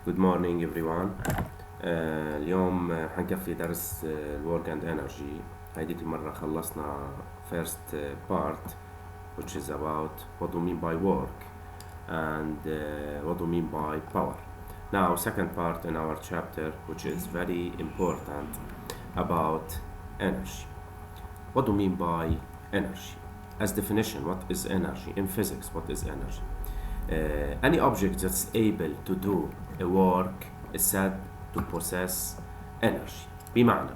Good morning everyone. اليوم حنكفي درس work and energy. هيديك المرة خلصنا first part which is about what do we mean by work and what do we mean by power. Now second part in our chapter which is very important about energy. What do we mean by energy? As definition, what is energy? In physics, what is energy? Any object that's able to do a work is said to possess energy. بمعنى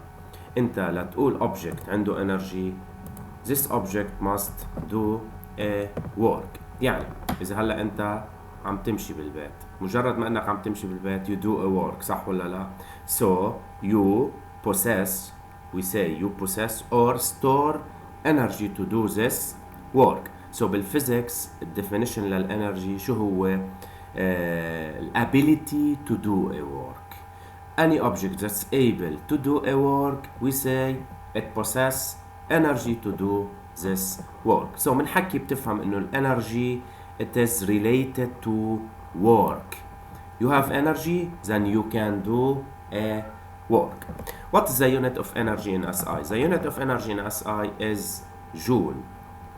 انت لا تقول object عنده energy, this object must do a work. يعني اذا هلا انت عم تمشي بالبيت, مجرد ما انك عم تمشي بالبيت you do a work, صح ولا لا؟ So you possess, we say you possess or store energy to do this work. So بالفيزيكس الديفينيشن للانرجي شو هو؟ ability to do a work. Any object that's able to do a work we say it possess energy to do this work. So منحكي بتفهم انه الانرجي it is related to work. You have energy, then you can do a work. What is the unit of energy in SI? The unit of energy in SI is joule.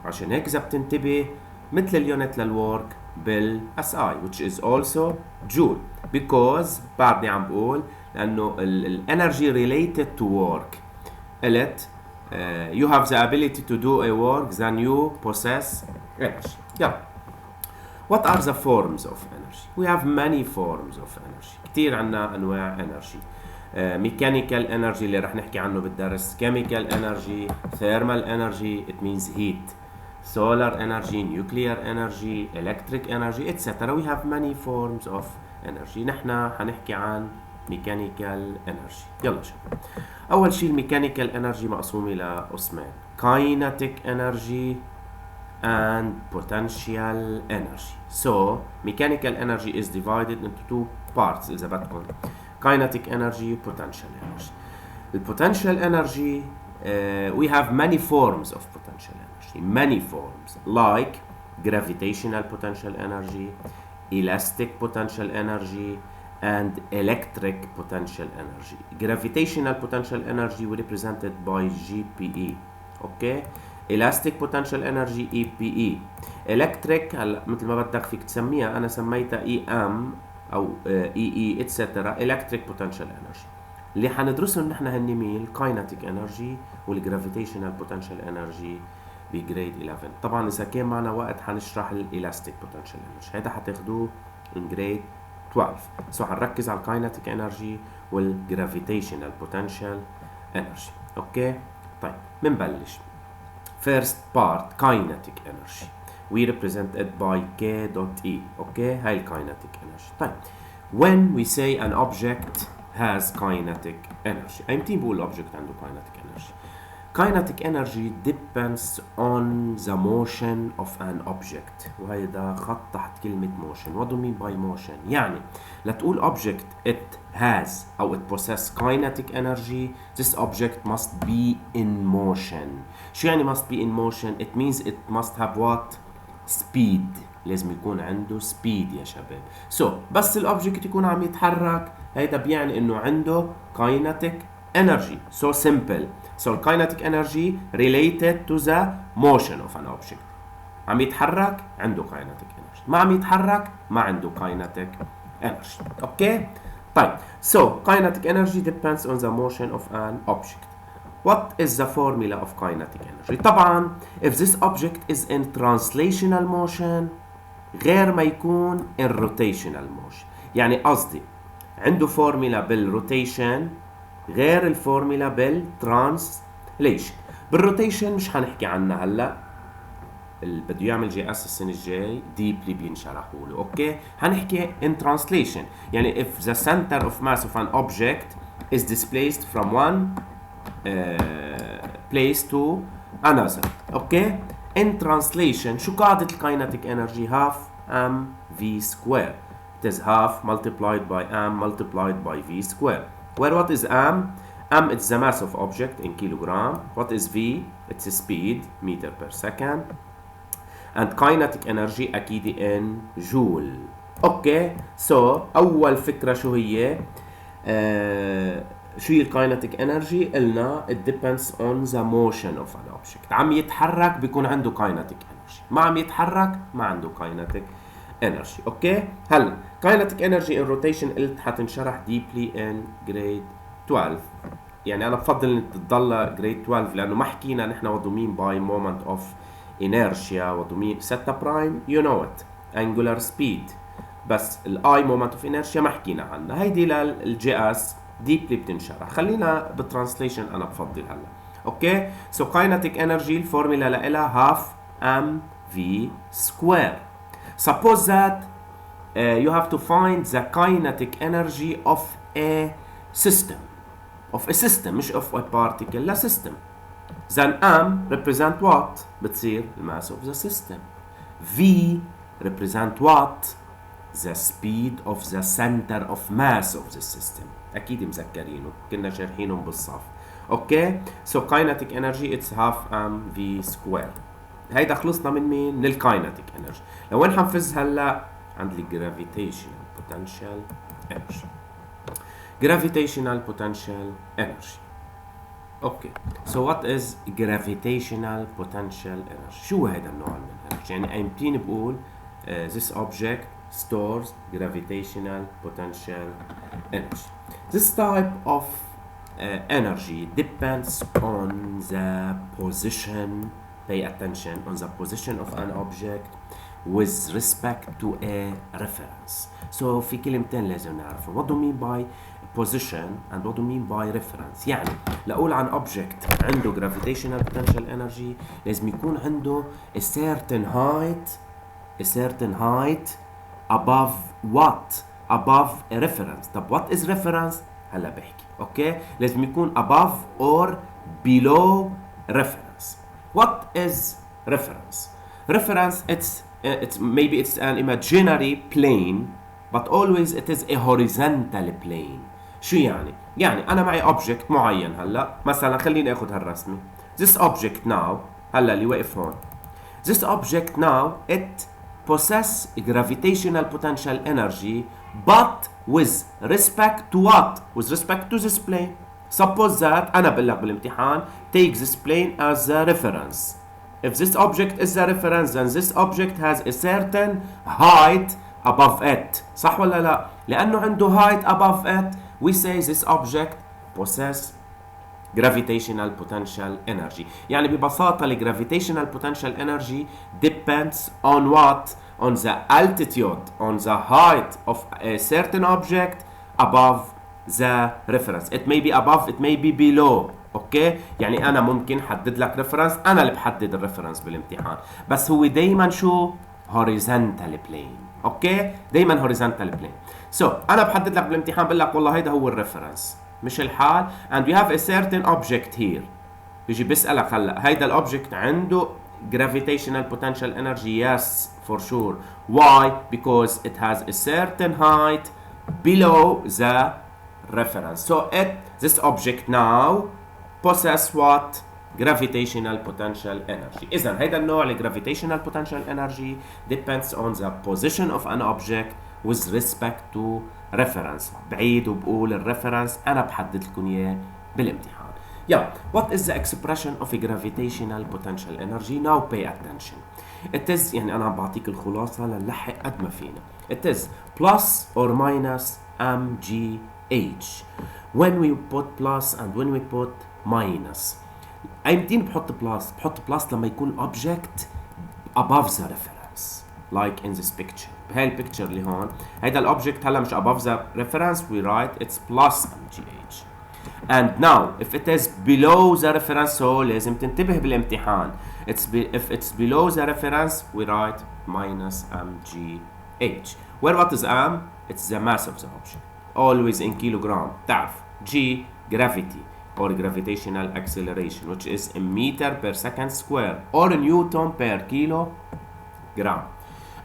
عشان هيك إذا بتنتبه مثل اليونت للورك بالSI which is also joule, because بعدني عم بقول لأنه الانرجي related to work قلت you have the ability to do a work then you possess energy. Yeah. What are the forms of energy? We have many forms of energy. كتير عنا أنواع energy. Mechanical energy اللي رح نحكي عنه بالدرس, chemical energy, thermal energy, it means heat, solar energy, nuclear energy, electric energy, etc. We have many forms of energy. نحن حنحكي عن mechanical energy. يلا شوف. أول شيء mechanical energy مقسومة لقسمين, kinetic energy and potential energy. So mechanical energy is divided into two parts إذا بدكم, kinetic energy, potential energy. The potential energy, we have many forms of potential energy, many forms, like gravitational potential energy, elastic potential energy, and electric potential energy. Gravitational potential energy we represented by GPE, okay? Elastic potential energy EPE. Electric هلا مثل ما بدك فيك تسميها, أنا سميتها EM أو EE etc. Electric potential energy. اللي حندرسهم نحن هالنميل kinetic energy والgravitational potential energy بجريد 11. طبعا إذا كان معنا وقت حنشرح elastic potential energy, هيدا حتاخدوه in grade 12. So حنركز على kinetic energy والgravitational potential energy. اوكي طيب منبلش. First part, kinetic energy. We represent it by K dot E. Okay, هاي kinetic energy. طيب, when we say an object has kinetic energy, أيمتين بقول object عنده kinetic energy. Kinetic energy depends on the motion of an object. وهيدا خط تحت كلمة motion. What do you mean by motion? يعني لا تقول object it has أو it possesses kinetic energy, this object must be in motion. شو يعني must be in motion? It means it must have what? Speed. لازم يكون عنده speed يا شباب. So بس الأوبجكت يكون عم يتحرك, هيدا بيعني إنه عنده kinetic energy. So simple. So kinetic energy related to the motion of an object. عم يتحرك عنده kinetic energy, ما عم يتحرك ما عنده kinetic energy. Okay? طيب, so kinetic energy depends on the motion of an object. What is the formula of kinetic energy? طبعا if this object is in translational motion غير ما يكون in rotational motion. يعني قصدي عنده فورميلا بالروتيشن غير الفورميلا بالترانسليشن. بالروتيشن مش حنحكي عنها هلا, اللي بده يعمل جي اس السنه الجاي ديبلي بينشرحوا له. اوكي, حنحكي in translation. يعني if the center of mass of an object is displaced from one place to another. اوكي, in translation شو قاعدة الكاينتيك energy? half mv square. It is half multiplied by m multiplied by v square. Where what is m? m is the mass of object in kilogram. What is v? It's speed meter per second. And kinetic energy أكيد in joule. Okay, اول فكره شو هي؟ شو هي الكاينتيك انرجي؟ قلنا it depends on the motion of an object. عم يتحرك بيكون عنده كاينتيك انرجي، ما عم يتحرك ما عنده كاينتيك انرجي. اوكي، هلا كاينتيك انرجي ان روتيشن قلت حتنشرح deeply in grade 12. يعني انا بفضل ان تضل grade 12 لانه ما حكينا نحن what do we mean by moment of inertia, what do we mean theta prime, you know it, angular speed. بس الاي مومنت اوف انرشيا ما حكينا عنها، هيدي للجي اس ديبلي بتنشرح. خلينا بالترانسليشن انا بفضل هلا. اوكي، سو كاينتيك انرجي الفورمولا لها هاف ام في سكوير. Suppose that you have to find the kinetic energy of a system, مش of a particle، لا system. Then m represent what؟ بتصير mass of the system. v represent what؟ the speed of the center of mass of the system. أكيد مذكرينه، كنا شارحينهم بالصف. اوكي، so kinetic energy it's half mv squared. هيدا خلصنا من مين؟ من الكاينتيك انرجي. لوين حنفز هلا؟ عند الجرافيتيشنال بوتنشال انرجي. gravitational potential energy. اوكي، so what is gravitational potential energy؟ شو هذا النوع من الانرجي؟ يعني قايمتين بقول this object stores gravitational potential energy. This type of energy depends on the position, pay attention, on the position of an object with respect to a reference. So في كلمتين لازم نعرفهم. What do you mean by position and what do you mean by reference؟ يعني لأقول عن object عنده gravitational potential energy لازم يكون عنده a certain height above what؟ above a reference. طب what is reference؟ هلا بحكي. اوكي، لازم يكون above or below reference. What is reference؟ reference it's maybe it's an imaginary plane but always it is a horizontal plane. شو يعني؟ يعني أنا معي object معين هلا، مثلا خليني آخذ هالرسمة. This object now هلا اللي واقف هون. This object now it possess gravitational potential energy but with respect to what؟ with respect to this plane. Suppose that أنا بقول لك بالامتحان take this plane as a reference. If this object is the reference then this object has a certain height above it. صح ولا لا؟ لأنه عنده height above it we say this object possess gravitational potential energy. يعني ببساطة ال gravitational potential energy depends on what? On the altitude, on the height of a certain object above the reference. It may be above, it may be below. اوكي، يعني انا ممكن حدد لك ريفرنس، انا اللي بحدد الريفرنس بالامتحان، بس هو دايما شو؟ horizontal plane. اوكي، دايما horizontal plane. انا بحدد لك بالامتحان بقول لك والله هيدا هو الريفرنس، مش الحال. and we have a certain object here. بيجي بيسألك هلا هيدا الاوبجكت عنده gravitational potential energy. Yes, for sure. Why? Because it has a certain height below the reference. So this object now possess what? Gravitational potential energy. إذا هيدا النوع ال gravitational potential energy depends on the position of an object with respect to reference. بعيد وبقول الريفرنس أنا بحدد لكم إياه بالامتحان. What is the expression of a gravitational potential energy? Now pay attention. It is يعني أنا عم بعطيك الخلاصة لنلحق قد ما فينا. It is plus or minus mgh. When we put plus and when we put minus. أيمتين بحط plus لما يكون object above the reference. Like in this picture. بهاي البيكتشر اللي هون هيدا الأوبجكت هلا مش above the reference we write it's plus mgh. And now if it is below the reference so لازم تنتبه بالامتحان. If it's below the reference we write minus mgh. Where what is m? It's the mass of the object. Always in kilogram. تعرف g gravity or gravitational acceleration which is in meter per second square or newton per kilogram.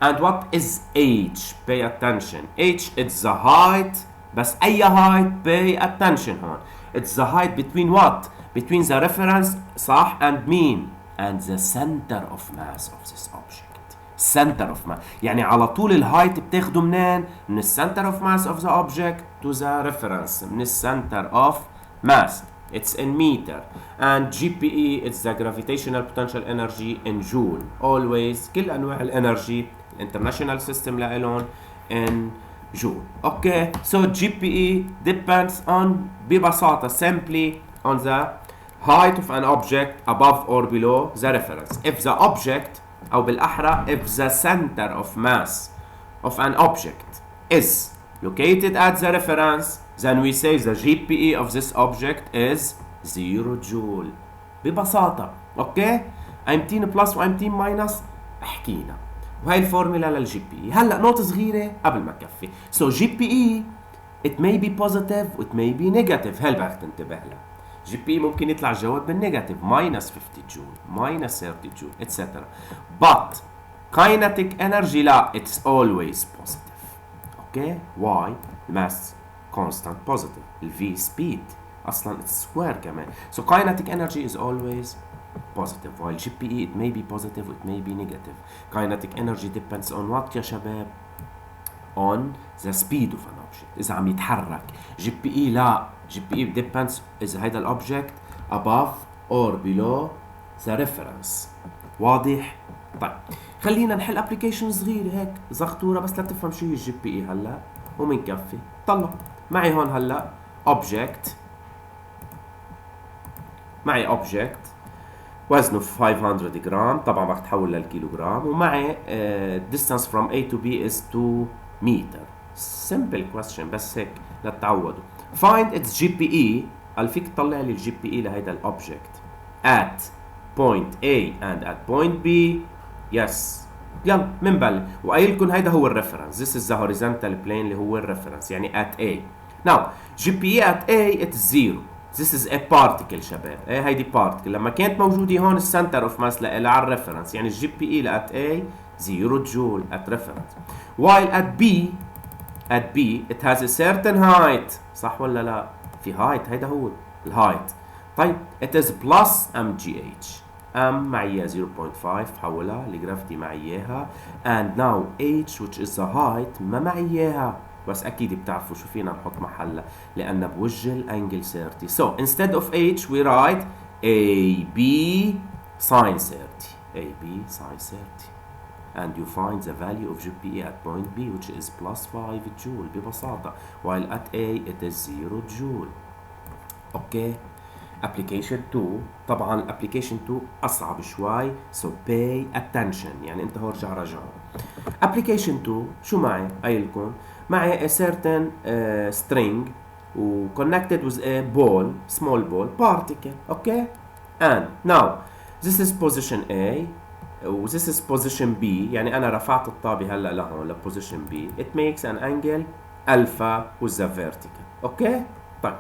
And what is h? Pay attention. h it's the height. بس أي height? Pay attention هون. It's the height between what? Between the reference صح and mean and the center of mass of this object. center of mass. يعني على طول الهايت بتاخده منين؟ من center of mass of the object to the reference. من center of mass. It's in meter. And GPE it's the gravitational potential energy in joule. Always كل أنواع الانرجي international system لإلهم in joule. Okay, so GPE depends on ببساطة simply on the height of an object above or below the reference. If the object أو بالأحرى if the center of mass of an object is located at the reference, then we say the GPE of this object is 0 joule. ببساطة. اوكي؟ قيمتين بلس وقيمتين ماينس حكينا. وهي الفورمولا للجي بي اي. هلا نقطة صغيرة قبل ما كفي. So GPE it may be positive it may be negative. هل بدك تنتبه لها. جي بي اي ممكن يطلع الجواب بالنيجاتيف minus 50 جول minus 30 جول etc. But kinetic energy لا it's always positive. اوكي؟ why؟ mass constant positive. ال V speed اصلا it's square كمان. So kinetic energy is always positive while GPE it may be positive it may be negative. Kinetic energy depends on what يا شباب؟ on the speed of an object. إذا عم يتحرك. GPE لا. GPE depends إذا هيدا الأوبجكت above or below the reference. واضح؟ طيب خلينا نحل ابلكيشن صغير هيك زغطورة بس لتفهم شو هي الجي بي اي هلا ومنكفي. طلع معي هون هلا اوبجكت وزنه 500 جرام طبعا بدك تحول للكيلوغرام ومعي distance from A to B is 2 meter. simple question بس هيك لتعودوا. find its GPE. قال فيك تطلع لي الجي بي اي لهيدا الاوبجكت at point A and at point B. يس يلا منبلش وقايل لكم هيدا هو الريفرنس. this is the horizontal plane اللي هو الريفرنس يعني at A. now GPE at A it's 0. this is a particle شباب. ايه هيدي particle لما كانت موجوده هون السنتر اوف ماس لها على الريفرنس يعني الجي بي اي at A 0 جول at reference. while at B it has a certain height. صح ولا لا؟ في height هيدا هو الهايت. طيب it is plus mgh. m معي 0.5 بحولها الجرافيتي معي اياها and now h which is the height ما معي اياها بس اكيد بتعرفوا شو فينا نحط محلها لان بوجه الانجل 30. so instead of h we write AB sin 30. AB sin 30 and you find the value of GPE at point B which is plus 5 joule ببساطة while at A it is 0 joule. اوكي application 2 طبعا application 2 اصعب شوي so pay attention يعني انت هو رجع application 2 شو معي؟ قايلكم معي a certain string و connected with a ball small ball particle. okay and now this is position A و this is position B يعني انا رفعت الطابة هلا لهون لبوزيشن B. it makes an angle alpha with the vertical. اوكي طيب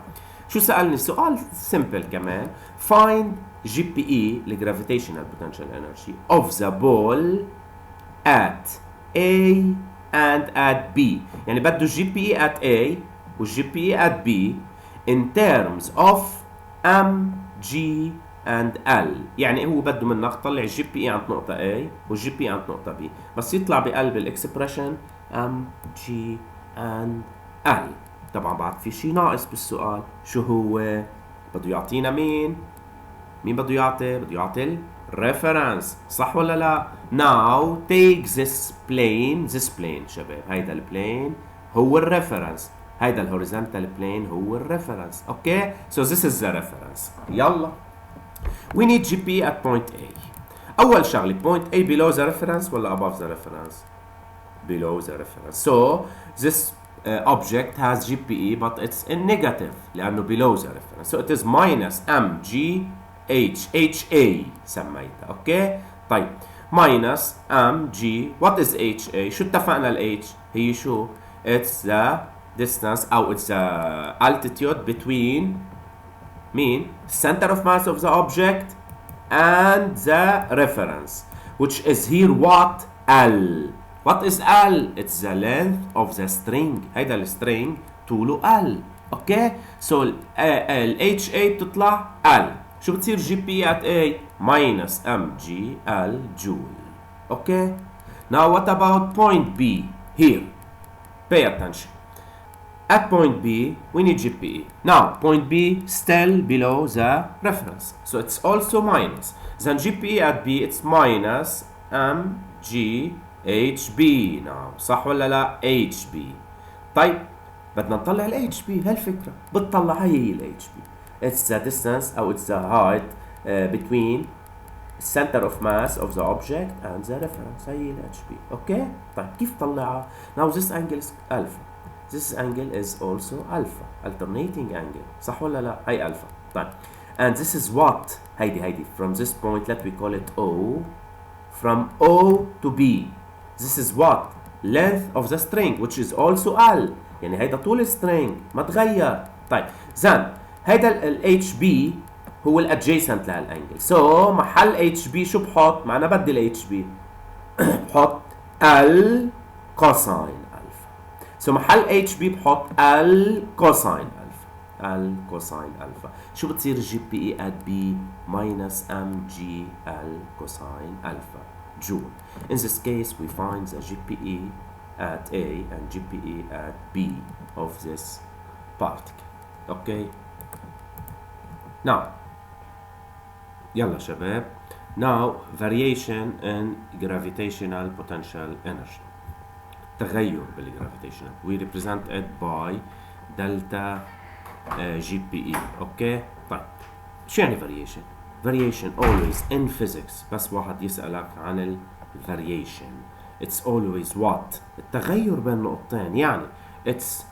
شو سألني سؤال سيمبل كمان find GPE gravitational potential energy of the ball at A and at B. يعني بده GPE at A و GPE at B in terms of M, G and L. يعني هو بده منك تطلع GPE عند نقطة A و GPE عند نقطة B بس يطلع بقلب الاكسبريشن M, G and L. طبعا بعد في شيء ناقص بالسؤال شو هو؟ بده يعطينا مين بده يعطي؟ بده يعطي الريفرنس صح ولا لا؟ now take this plane شباب هيدا البلين هو الريفرنس هيدا الهوريزونتال بلين هو الريفرنس. اوكي so this is the reference. يلا we need GPE at point A. اول شغله point A below the reference ولا above the reference؟ below the reference. so this object has GPE but it's in negative لأنه below the reference. so it is minus mgh HA سميتها. اوكي طيب minus mg what is HA؟ شو اتفقنا ال H هي شو؟ it's the distance أو it's the altitude between مين؟ center of mass of the object and the reference which is here what? L. What is L? It's the length of the string. هيدا السترينج طوله L. اوكي so ال HA بتطلع L. شو بتصير GPE at A؟ minus mg L جول. اوكي Now what about point B here? Pay attention. At point B, we need GPE. Now, point B still below the reference. So it's also minus. Then GPE at B, it's minus MGHB. now صح ولا لا؟ HB. طيب بدنا نطلع ال HB. هالفكرة بتطلع هي ال HB. It's the distance أو it's the height between center of mass of the object and the reference. هي ال HB. Okay? طيب كيف طلعها؟ Now this angle is alpha. This angle is also alpha, alternating angle. صح ولا لا؟ هي alpha. طيب. And this is what? هيدي from this point let we call it O. From O to B. This is what? Length of the string which is also L. يعني هيدا طول string ما تغير. طيب. Then هيدا ال HB هو ال adjacent لهالانجل. So محل HB شو بحط؟ معنا بدي ال HB. بحط L cosine. So محل HB بحط L cosine alpha. L cosine alpha. شو بتصير GPE at B minus mg L cosine alpha joule. In this case we find the GPE at A and GPE at B of this particle. Okay. Now يلا شباب. Now variation in gravitational potential energy. تغير بالجرافيتيشنال we represent it by delta GPE. اوكي طيب شو يعني variation؟ variation always in physics بس واحد يسألك عن ال variation it's always what؟ التغير بين نقطتين يعني it's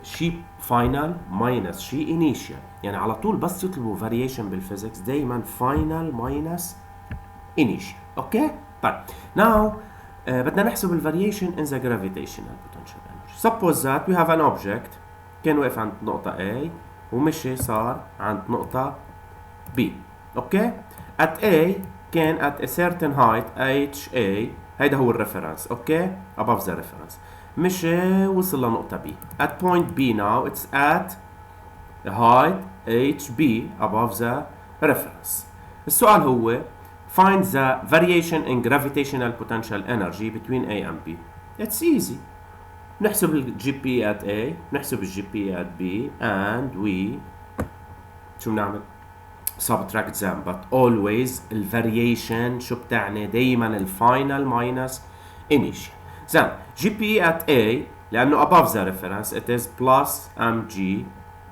شيء final minus شيء initial يعني على طول بس يطلبوا variation بالفيزيكس دايما final minus initial. اوكي طيب now بدنا نحسب ال variation in the gravitational potential energy. Suppose that we have an object كان واقف عند نقطة A ومشي صار عند نقطة B. اوكي at A كان at a certain height HA هيدا هو الريفرنس. اوكي above the reference مشي وصل لنقطة B. At point B now it's at a height HB above the reference. السؤال هو find the variation in gravitational potential energy between A and B. It's easy. نحسب ال GPE at A, نحسب ال GPE at B, and we شو بنعمل؟ subtract them. But always ال variation شو بتعني؟ دايما ال final minus initial. Then GPE at A لأنه above the reference it is plus mg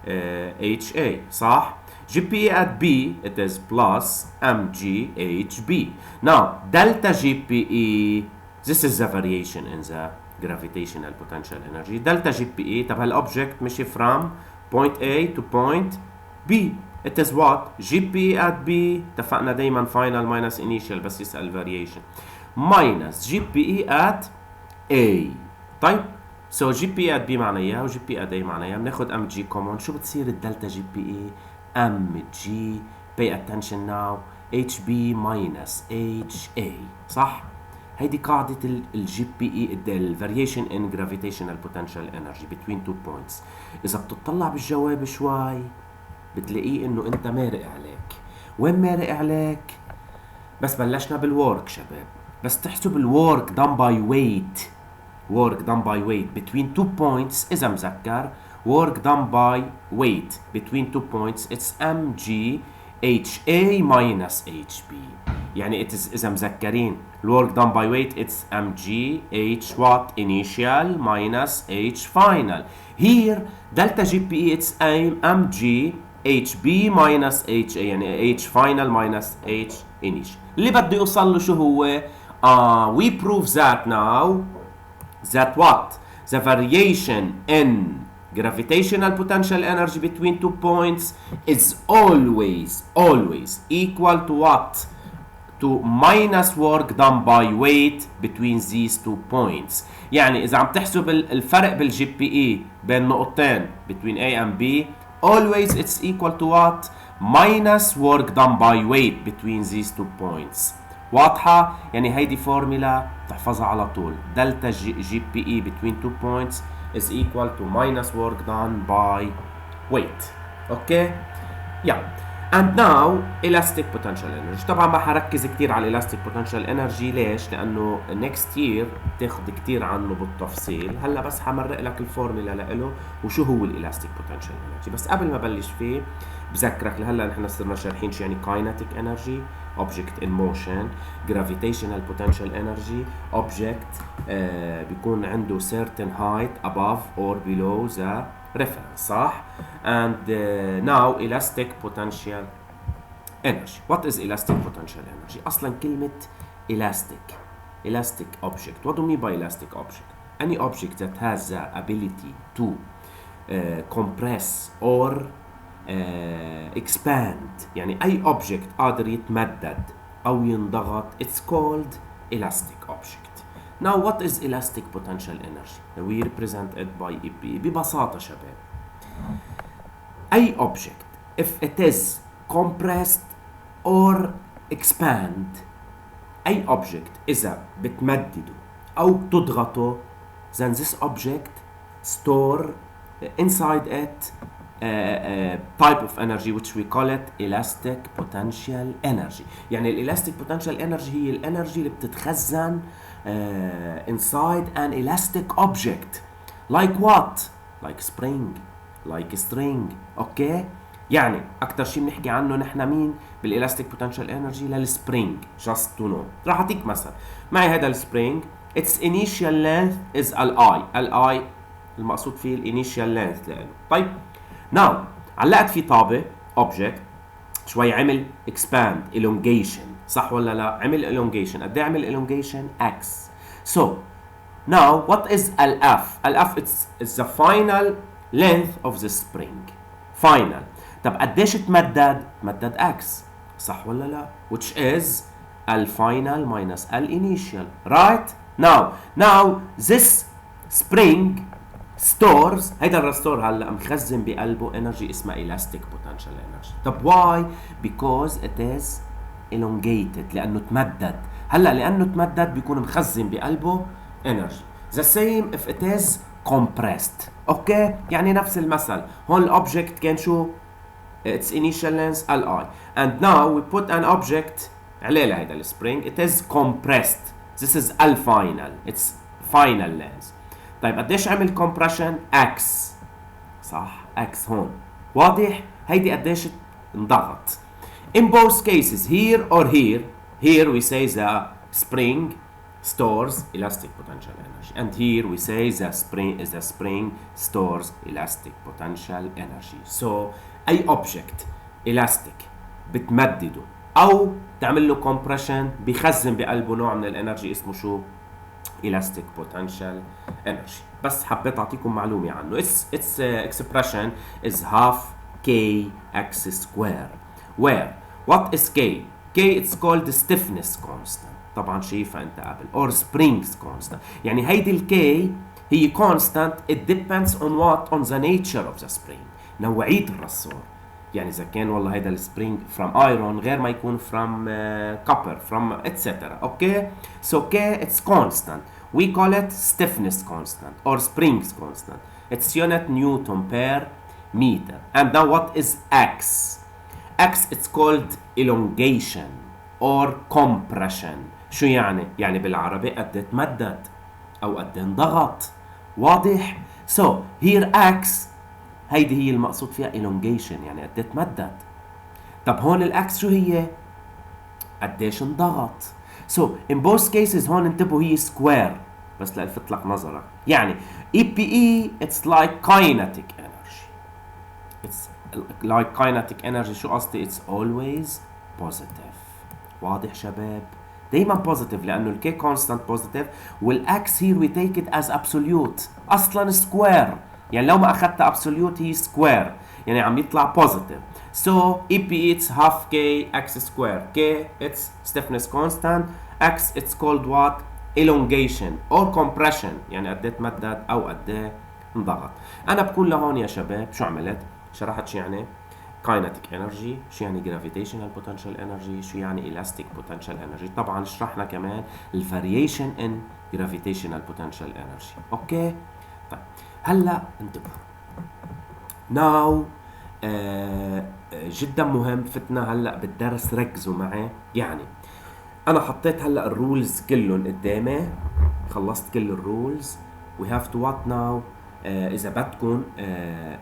HA صح؟ GPE at B it is plus mgHB. Now delta GPE this is the variation in the gravitational potential energy. Delta GPE طب هالobject مشي from point A to point B. It is what? GPE at B اتفقنا دايما final minus initial بس يسأل variation minus GPE at A. طيب so GPE at B معناها و GPE at A معناها بناخد mg common. شو بتصير الدلتا GPE؟ mg pay attention now hb minus ha صح؟ هيدي قاعدة ال GPE ال variation in gravitational potential energy between two points. إذا بتطلع بالجواب شوي بتلاقيه إنه أنت مارق عليك. وين مارق عليك؟ بس بلشنا بالwork شباب. بس تحسب الwork done by weight. work done by weight between two points إذا مذكر work done by weight between two points it's mg ha minus hb. يعني it is إذا مذكرين work done by weight it's mg h what initial minus h final. Here delta GPE it's mg hb minus ha يعني h final minus h initial. اللي بده يوصل له شو هو؟ we prove that now that what? The variation in gravitational potential energy between two points is always equal to what? To minus work done by weight between these two points. يعني إذا عم تحسب الفرق بالجي بي إي بين نقطتين between A and B always it's equal to what? Minus work done by weight between these two points. واضحة؟ يعني هيدي فورمولا تحفظها على طول. دلتا جي بي إي between two points is equal to minus work done by weight. Okay? Yeah. And now elastic potential energy. طبعا ما حركز كتير على elastic potential energy. ليش؟ لأنه next year بتاخد كتير عنه بالتفصيل. هلا بس حمرق لك الفورمولا لإله وشو هو elastic potential energy. بس قبل ما بلش فيه بذكرك لهلا نحن صرنا شارحين شو يعني kinetic energy, object in motion, gravitational potential energy, object بيكون عنده certain height above or below the reference, صح؟ And now elastic potential energy. What is elastic potential energy? أصلا كلمة elastic object. What do you mean by elastic object? Any object that has the ability to compress or expand. يعني أي object قادر يتمدد أو ينضغط. It's called elastic object. Now what is elastic potential energy? We represent it by EP. ببساطة شباب أي object if it is compressed or expand أي object إذا بتمدده أو بتضغطه then this object store inside it type of energy which we call it elastic potential energy. يعني elastic potential energy هي الانرجي اللي بتتخزن inside an elastic object. Like what? Like spring, like string. اوكي؟ يعني اكثر شيء بنحكي عنه نحن مين بالالاستيك potential energy للسبرينج. just to know. راح اعطيك مثل. معي هذا السبرينج its initial length is ال I المقصود فيه الانيشال length لإله. طيب now علقت في طابة object شوي عمل expand elongation صح ولا لا؟ عمل elongation. قد ايه عمل elongation؟ x. So now what is ال F it's the final length of the spring. final. طب قديش تمدد؟ تمدد x صح ولا لا؟ which is ال final minus ال initial. right? now this spring stores هيدا الرستور هلا مخزن بقلبه انرجي اسمها elastic potential energy. طب why? because it is elongated لانه تمدد. هلا لانه تمدد بيكون مخزن بقلبه energy. the same if it is compressed. اوكي؟ يعني نفس المثل. هون الاوبجكت كان شو؟ its initial length ال I and now we put an object عليه لهيدا السبرينج it is compressed. this is ال final. it's final length. طيب قديش عمل compression؟ x صح؟ x هون واضح؟ هيدي قديش انضغط. in both cases here or here we say the spring stores elastic potential energy and here we say the spring stores elastic potential energy. so أي object elastic بتمدده أو تعمل له compression بيخزن بقلبه نوع من الانرجي اسمه شو؟ elastic potential energy. بس حبيت أعطيكم معلومة عنه. its expression is half k x square where what is k? k it's called stiffness constant. طبعا شايفها انت قبل or springs constant. يعني هيدي الكي هي constant it depends on what? on the nature of the spring. نوعية الرسور. يعني إذا كان والله هيدا السبرينج from iron غير ما يكون from copper from etc. okay? so K it's constant. we call it stiffness constant or springs constant. it's unit Newton per meter. and now what is X? X it's called elongation or compression. شو يعني؟ يعني بالعربي قد تمدد أو قد انضغط. واضح؟ so here X هيدي هي المقصود فيها elongation يعني قد تمدد. طب هون الاكس شو هي؟ قديش انضغط. so in both cases هون انتبهوا هي square بس لألفت لك نظرك. يعني EPE it's like kinetic energy. it's like kinetic energy. شو قصدي؟ it's always positive. واضح شباب؟ دايما positive لأنه الكي constant positive والأكس here we take it as absolute. أصلا square يعني لو ما أخذتها absolute هي square يعني عم يطلع positive. so EP it's half k x square. k it's stiffness constant. x it's called what? elongation or compression يعني قد ايه تمدد أو قد ايه انضغط. أنا بكون لهون يا شباب شو عملت؟ شرحت شو يعني kinetic energy، شو يعني gravitational potential energy، شو يعني elastic potential energy. طبعا شرحنا كمان ال variation in gravitational potential energy. اوكي؟ طيب هلا انتبهوا. now جدا مهم. فتنا هلا بالدرس، ركزوا معي. يعني انا حطيت هلا الرولز كلهم قدامي، خلصت كل الرولز. we have to what now. اذا بدكم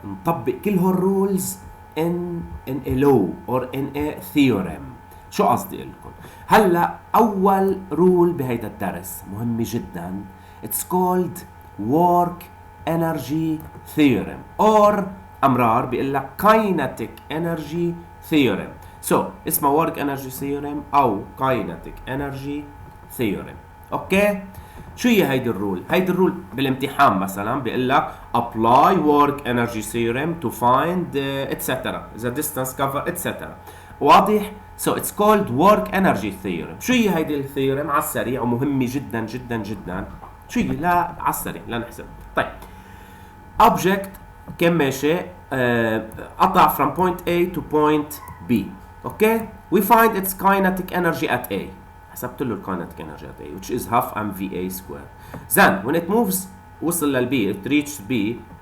نطبق كل هالرولز in a law or in a theorem. شو قصدي لكم؟ هلا اول رول بهيدا الدرس مهمه جدا. it's called work energy theorem or امرار بيقول لك kinetic energy theorem. so اسمها work energy theorem او kinetic energy theorem. اوكي، شو هي هيدي الرول؟ هيدي الرول بالامتحان مثلا بيقول لك apply work energy theorem to find etc. the distance covered etc. واضح؟ so it's called work energy theorem. شو هي هيدي الثيورم على السريع ومهمة جدا جدا جدا؟ شو هي؟ لا على السريع لا نحسب. طيب object كان ماشي قطع from point A to point B. اوكي، we find its kinetic energy at A. حسبت له kinetic energy at A which is half mva squared. then when it moves وصل لل B, it reached B,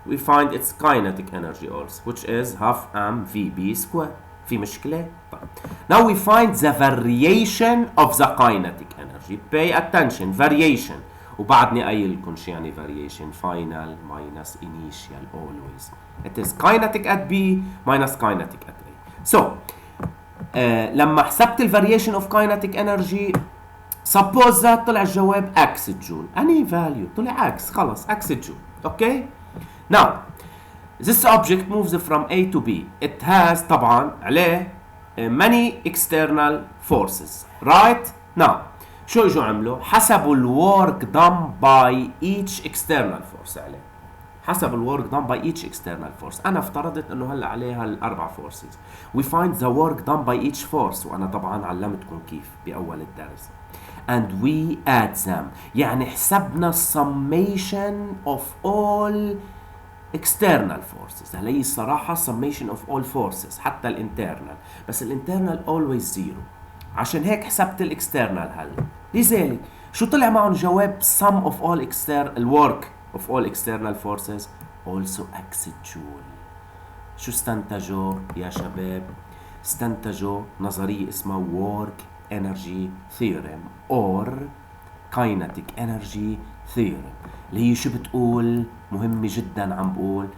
we find its kinetic energy also which is half mvb squared. في مشكلة؟ طيب now we find the variation of the kinetic energy. pay attention, variation. وبعدني قايل لكم شو يعني variation. final minus initial always. it is kinetic at B minus kinetic at A. so لما حسبت ال variation of kinetic energy suppose that طلع الجواب x جول. any value طلع x، خلص x جول. اوكي، now this object moves from A to B. it has طبعا عليه many external forces. right now شو اجوا عملوا؟ حسبوا الwork done by each external force عليه. حسب الwork done by each external force. أنا افترضت إنه هلا عليها الأربع forces. we find the work done by each force وأنا طبعا علمتكم كيف بأول الدرس. and we add them. يعني حسبنا summation of all external forces. هلا هي الصراحة summation of all forces حتى الانترنال، بس الانترنال always zero. عشان هيك حسبت الاكسترنال هلا. لذلك شو طلع معهم جواب sum of all work of all external forces also x جول. شو استنتجوا يا شباب؟ استنتجوا نظرية اسمها work energy theorem or kinetic energy theorem اللي هي شو بتقول؟ مهمة جدا. عم بقول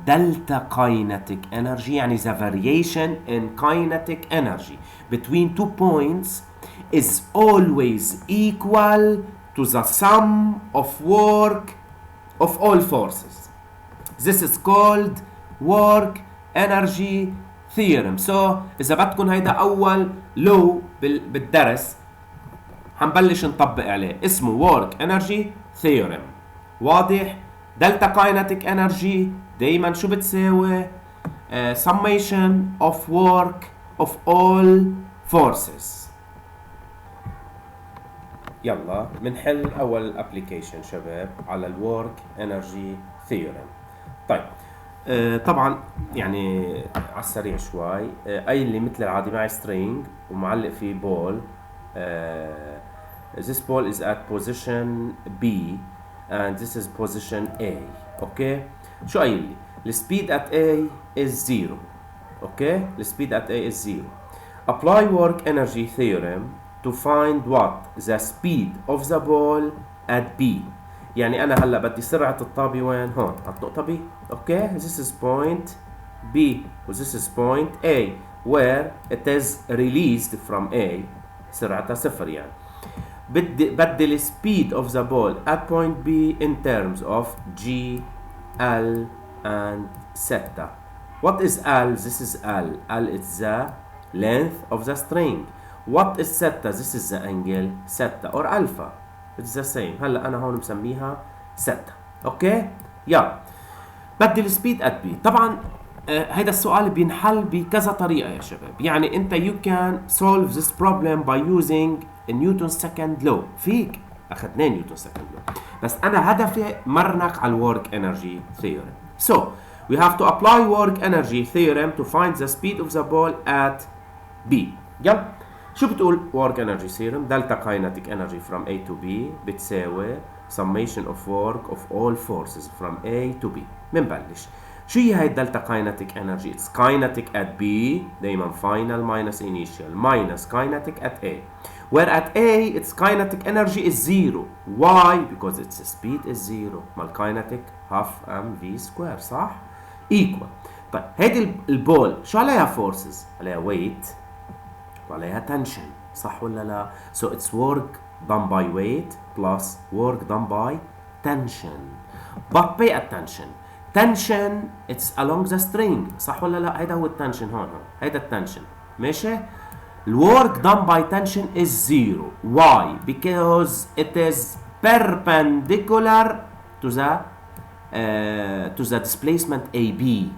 delta kinetic energy يعني the variation in kinetic energy between two points is always equal to the sum of work of all forces. this is called work energy theorem. so إذا بدكم هيدا أول law بالدرس حنبلش نطبق عليه، اسمه work energy theorem. واضح؟ delta kinetic energy دايما شو بتساوي؟ summation of work of all forces. يلا بنحل اول ابلكيشن شباب على الورك انرجي ثيورم. طيب طبعا يعني على السريع شوي. اي اللي مثل العادي معي سترينج ومعلق فيه بول. this ball is at position B and this is position A. اوكي، شو قايل لي؟ السبيد at A is 0. اوكي، السبيد at A is 0. apply work energy theorem to find what the speed of the ball at B. يعني أنا هلا بدي سرعة الطابة وين؟ هون على النقطة B. اوكي، this is point B و this is point A where it is released from A. سرعتها صفر يعني. بدي السبيد of the ball at point B in terms of G, L and theta. What is L? This is L. L is the length of the string. What is theta? This is the angle theta or alpha. It's the same. هلا أنا هون مسميها theta. اوكي؟ يلا بدي السبيد at B. طبعا هيدا السؤال بينحل بكذا طريقة يا شباب. يعني أنت you can solve this problem by using Newton's second law. فيك أخذنا Newton's second law. بس أنا هدفي مرنك على work energy theorem. So we have to apply work energy theorem to find the speed of the ball at B. يلا شو بتقول work energy theorem؟ delta kinetic energy from A to B بتساوي summation of work of all forces from A to B. منبلش شو هي هاي الدلتا كاينتيك انرجي؟ It's kinetic at B دايما final minus initial minus kinetic at A, where at A its kinetic energy is zero. Why? Because its speed is zero. ما الكاينتيك half mv square صح؟ equal. طيب هيدي البول شو عليها فورسز؟ عليها weight وعليها tension صح ولا لا؟ So it's work done by weight plus work done by tension. But pay attention. Tension it's along the string صح ولا لا؟ هيدا هو التنشن هون هيدا التنشن ماشي؟ الwork done by tension is zero. Why? Because it is perpendicular to the displacement AB.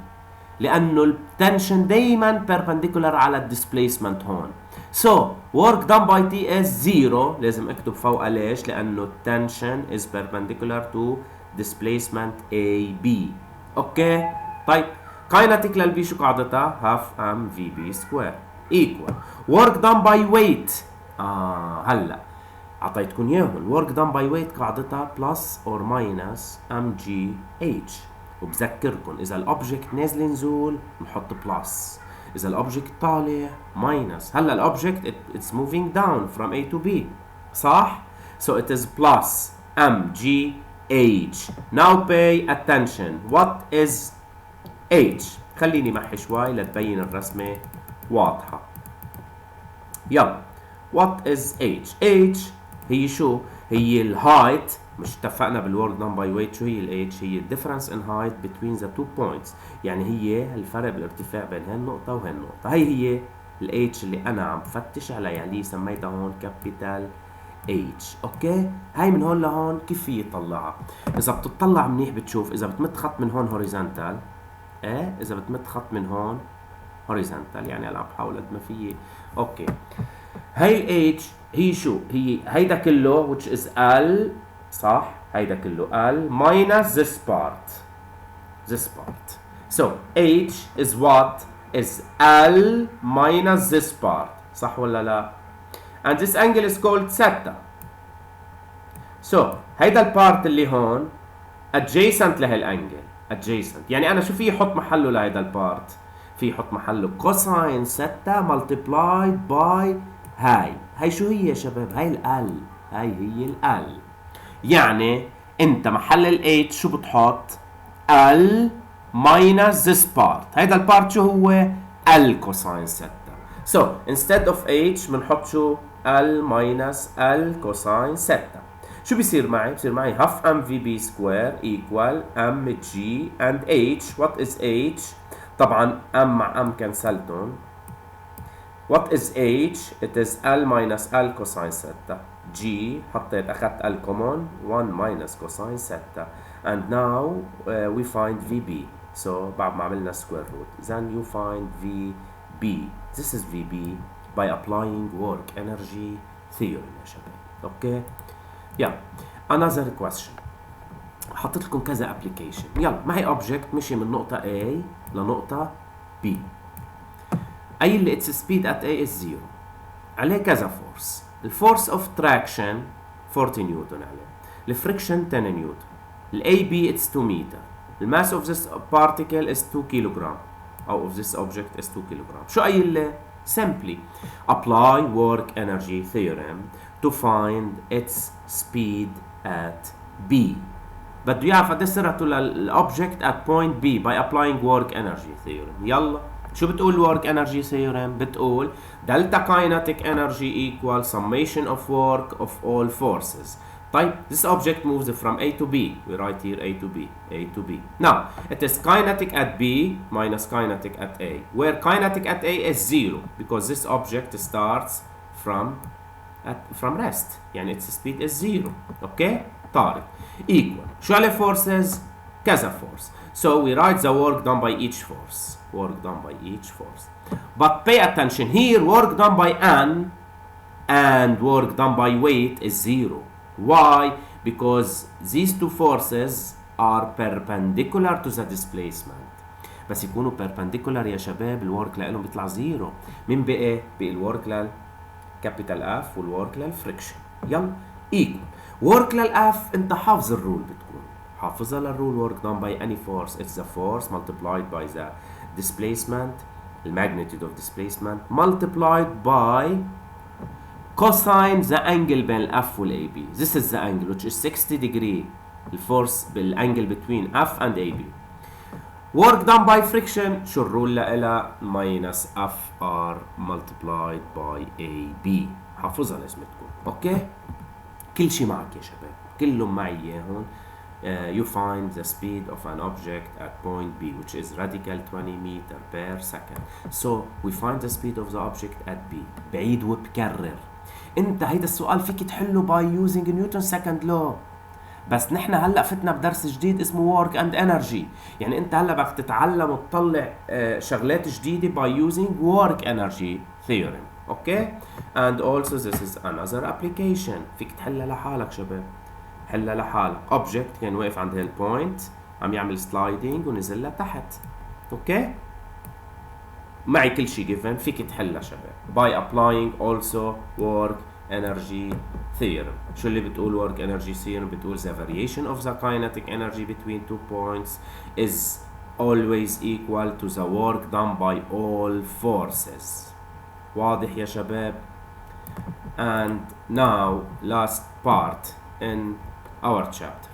لأنه التنشن دايما perpendicular على الديسبليسمنت هون. So work done by T is zero. لازم اكتب فوقها ليش؟ لأنه التنشن is perpendicular to displacement AB. اوكي؟ طيب kinetic للبي شو قاعدتها؟ half mvb square equal work done by weight. هلا اعطيتكم اياهم. work done by weight قاعدتها plus or minus mgh. وبذكركم اذا الاوبجكت نازل نزول نحط بلس، اذا الاوبجكت طالع ماينس. هلا الاوبجكت it's moving down from A to B صح؟ so it is plus mgh. now pay attention. what is h؟ خليني محي شوي لتبين الرسمة واضحة. يلا what is h؟ h هي شو؟ هي الهايت. مش اتفقنا بالورك دان باي ويت شو هي الاتش؟ هي الديفرنس ان هايت بتوين ذا تو بوينتس، يعني هي الفرق بالارتفاع بين هالنقطة وهالنقطة. هي الاتش اللي انا عم بفتش عليها اللي سميتها هون كابيتال اتش. اوكي؟ هاي من هون لهون كيف في يطلعها؟ اذا بتطلع منيح بتشوف اذا بتمد خط من هون هوريزونتال، اذا بتمد خط من هون هوريزونتال، يعني انا عم بحاول قد ما فيي. اوكي، هاي الاتش هي شو؟ هي هيدا كله which is L صح؟ هيدا كله L minus this part. This part. So H is what? Is L minus this part. صح ولا لا؟ And this angle is called theta. So هيدا البارت اللي هون adjacent لهالانجل. adjacent يعني أنا شو في حط محله لهيدا البارت؟ في حط محله cosine theta multiplied by هاي شو هي يا شباب؟ هاي ال هاي هي ال. يعني انت محل ال H شو بتحط؟ ال minus this part. هيدا البارت شو هو؟ ال cosine theta. So instead of H بنحط شو؟ ال minus ال cosine theta. شو بيصير معي؟ بيصير معي half mvb square equal mg and h. what is h؟ طبعا m مع m كنسلتهم. what is h؟ it is l minus l cosine theta. g حطيت أخذت ال common 1 minus cosine theta. and now we find vb. so بعد ما عملنا square root then you find vb. this is vb by applying work energy theorem يا شباب. اوكي يلا another question. حطيت لكم كذا application. يلا معي object مشي من نقطة A لنقطة B. أي اللي its speed at A is 0. عليه كذا force. الفورس اوف تراكشن 40 نيوتن عليه. الفريكشن 10 نيوتن. الاي بي it's 2 متر. الماس اوف this particle is 2 كيلوغرام او of this object is 2 كيلوغرام. شو قايل لي؟ simply apply work energy theorem to find its speed at B. بده يعرف قد سرعته للاوبجكت at point B by applying work energy theorem. يلا شو بتقول work energy theorem؟ بتقول delta kinetic energy equal summation of work of all forces. طيب this object moves from A to B. We write here A to B. A to B. Now it is kinetic at B minus kinetic at A, where kinetic at A is 0 because this object starts from rest. يعني its speed is 0. Okay? طارق. Equal. شو عليه forces؟ كذا force. So we write the work done by each force. Work done by each force. But pay attention here, work done by N and work done by weight is 0. Why? Because these two forces are perpendicular to the displacement. بس يكونوا perpendicular يا شباب الورك لهم بيطلع 0. مين بقى؟ بقى الورك للكابيتال F والورك للفريكشن. يلا equal. work للF انت حافظ الرول، بتكون حافظها للرول. work done by any force, it's the force multiplied by the displacement, the magnitude of displacement, multiplied by cosine the angle بين ال F وال AB. This is the angle which is 60 degree. الفورس بالانجل between F and AB. work done by friction شو الرول لها؟ minus FR multiplied by AB. حافظها لازم تكون. اوكي؟ كل شيء معك يا شباب، كلهم معي هون. You find the speed of an object at point B, which is radical 20 meter per second. So we find the speed of the object at B. بعيد وبكرر. انت هيدا السؤال فيك تحله by using Newton's second law. بس نحن هلا فتنا بدرس جديد اسمه work and energy. يعني انت هلا بدك تتعلم وتطلع شغلات جديده by using work energy theorem. اوكي؟ and also this is another application. فيك تحلها لحالك شباب. حلها لحالك. object كان واقف عند هالبوينت عم يعمل sliding ونزل لتحت. اوكي؟ معي كل شيء given، فيك تحلها شباب by applying also work energy theorem. شو اللي بتقول work energy theorem؟ بتقول the variation of the kinetic energy between two points is always equal to the work done by all forces. واضح يا شباب؟ and now last part in our chapter.